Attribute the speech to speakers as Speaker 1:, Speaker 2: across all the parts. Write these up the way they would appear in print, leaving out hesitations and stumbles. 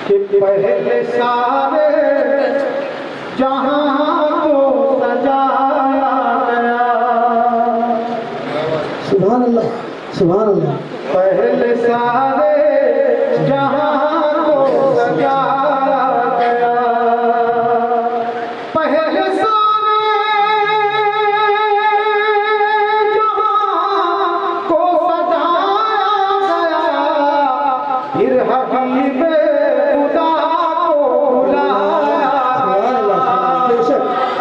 Speaker 1: कि पहले सारे जहां को सजाया गया।
Speaker 2: सुभान अल्लाह, सुभान अल्लाह।
Speaker 1: पहले सारे जहां को सजाया गया। पहले सारे जहां को सजाया गया। फिर हबीबे खुदा को बुलाया।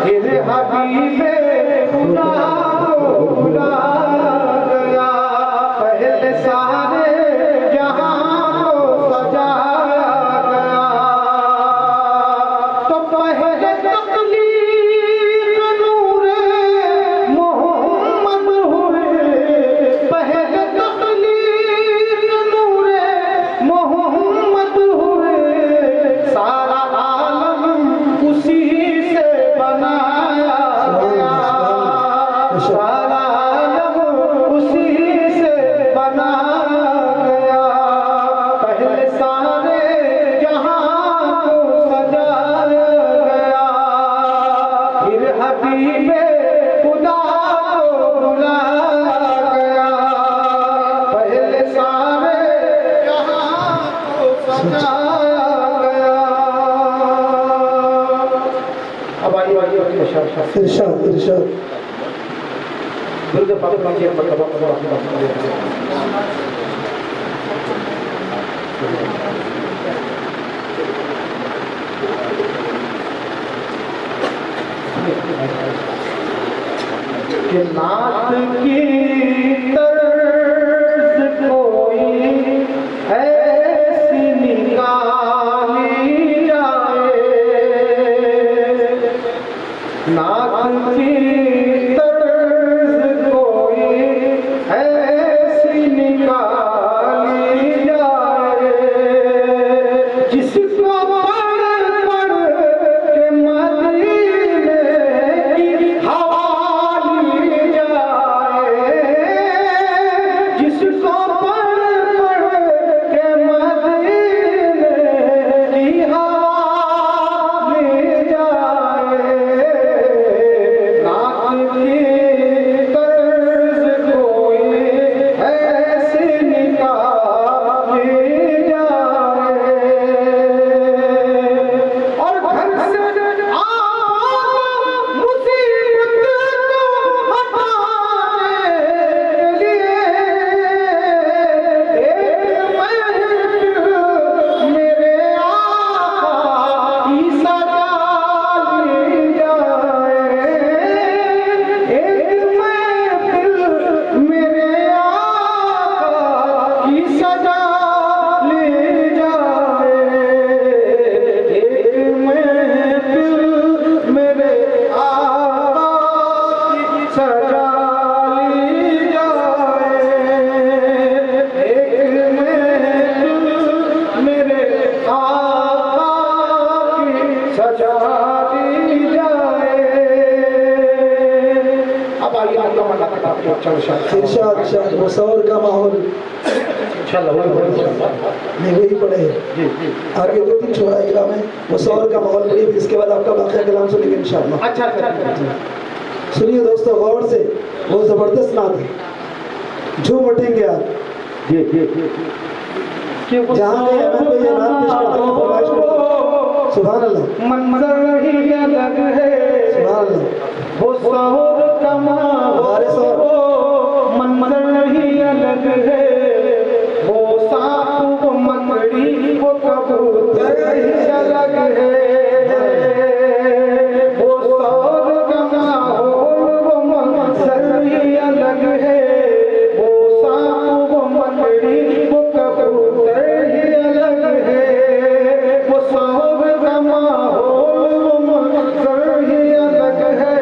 Speaker 1: फिर हबीबे खुदा को बुलाया गया। पहले सारे जहां को सजाया गया। तो पहले तकलीफ नूरे मोहम्मद हुए। पहले तकलीफ नूरे मोहम्मद हुए। सारा आलम उसी से बनाया गया। सारा आलम उसी से बनाया गया। पहले सारे जहां को सजाया गया। फिर हबीबे खुदा को बुलाया गया। पहले सारे जहां को सजाया गया। अब आइए
Speaker 2: इरशाद इरशाद।
Speaker 1: दुर्ग पाक की मर्तबा को अपनी बात करें। कि नात की तर्ज कोई ऐसी निकाली जाए। नात की तर्ज कोई ऐसी निकाली जाए। जिसको पढ़ पढ़ के मदीने की हवा ली जाए। जिसको पढ़ पढ़ के मदीने की हवा ली जाए। नात की तर्ज कोई ऐसी निकाली जाए। और घर से आबाद मुसीबत को हटाने के लिए एक महफिल मेरे आका की सजा ली जाए। एक महफिल मेरे आका की सजा ली जाए। एक महफिल मेरे आका की सजा ली जाए। एक महफिल मेरे आका की सजा दी जाए। अब आइए मुकम्मल किताब के चल
Speaker 2: इरशाद इरशाद। मुसव्वर का माहौल
Speaker 1: इंशाल्लाह
Speaker 2: नहीं वही पढ़े।
Speaker 1: जी जी।
Speaker 2: आगे दो तीन छोरा इकराम है, मुसव्वर का माहौल पढ़िए, फिर इसके बाद आपका बाक़िया कलाम सुनेंगे इंशाअल्लाह।
Speaker 1: अच्छा अच्छा अच्छा।
Speaker 2: सुनिए दोस्तों गौर से, वो जबरदस्त नात है। झूम उठेंगे आप
Speaker 1: जी जी जी।
Speaker 2: जहाँ पे मैं तो ये नात पेश करता हूँ, फरमाइश करता हूँ। सुभान अल्लाह,
Speaker 1: मंजर ही अलग है।
Speaker 2: सुभान अल्लाह।
Speaker 1: वो शोर कमा
Speaker 2: हमारे शोर।
Speaker 1: मंजर ही अलग है। वो सांप वो मकड़ी वो कबूतर ही अलग है। वो शोर कमा वो मंजर ही अलग है। वो सांप वो मकड़ी वो कबूतर ही अलग है। वो शोर कमा वो मंजर ही अलग है।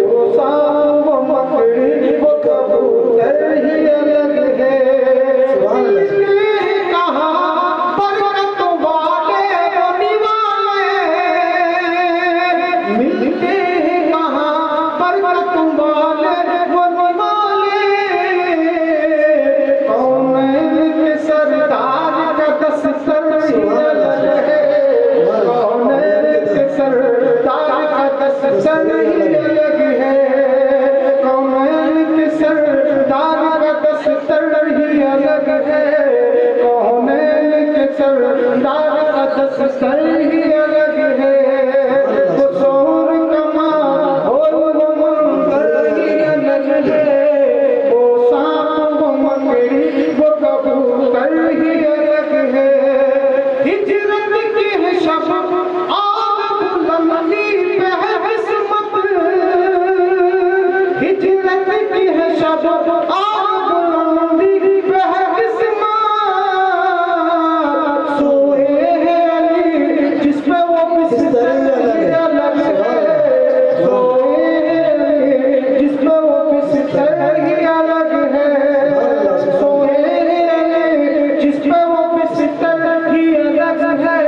Speaker 1: वो सांप वो मकड़ी वो कबूतर ही अलग है। शानदार दस्तर ही अलग है, वो शोर कमा और वो मंजर ही अलग है, वो सांप वो मकड़ी वो कबूतर ही अलग है। हिजरत की है शब आग बुलंदी पे है किस्मत, हिजरत की है शब आग बुलंदी पे है किस्मत, सोए हैं अली जिसमें वो बिस्तर ही अलग है, सोए हैं अली जिसमें वो बिस्तर ही अलग है, सोए हैं अली जिसमें वो बिस्तर ही अलग है,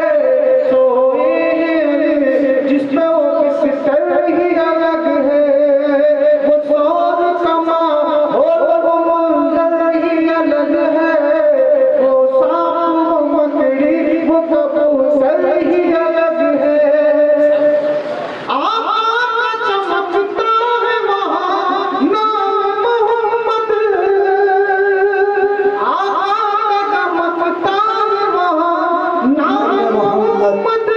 Speaker 1: सोए हैं अली जिसमें वो बिस्तर ही अलग है, वो शोर कमा और वो मंजर ही अलग है, वो सांप वो मकड़ी वो कबूतर ही अलग है। आका चमकता है वहाँ नाम मोहम्मद, आका चमकता है वहाँ नाम मोहम्मद,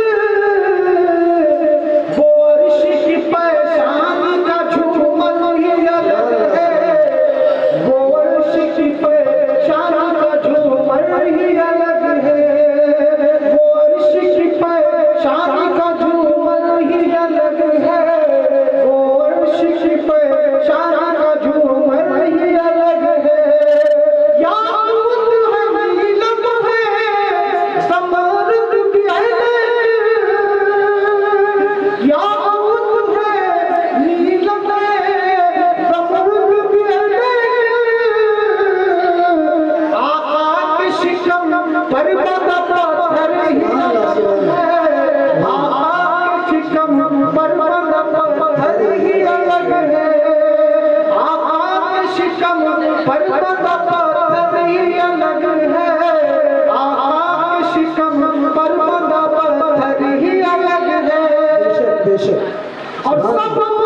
Speaker 1: वो अर्श की पहचान का झूमर ही अलग है, वो अर्श की पहचान का झूमर ही अलग है, वो अर्श की पहचान का झूमर ही अलग है, वो अर्श की पहचान का झूमर ही अलग है। याकूत है नीलम है ज़मारत भी अलग, याकूत है नीलम है ज़मारत भी अलग, आका के शिकम पर बदा पत्थर ही अलग है, आका के शिकम पर बदा पत्थर ही अलग है, आका के शिकम पर बदा पत्थर ही अलग है, आका के शिकम पर बदा पत्थर ही अलग है।
Speaker 2: बेशक बेशक
Speaker 1: और सब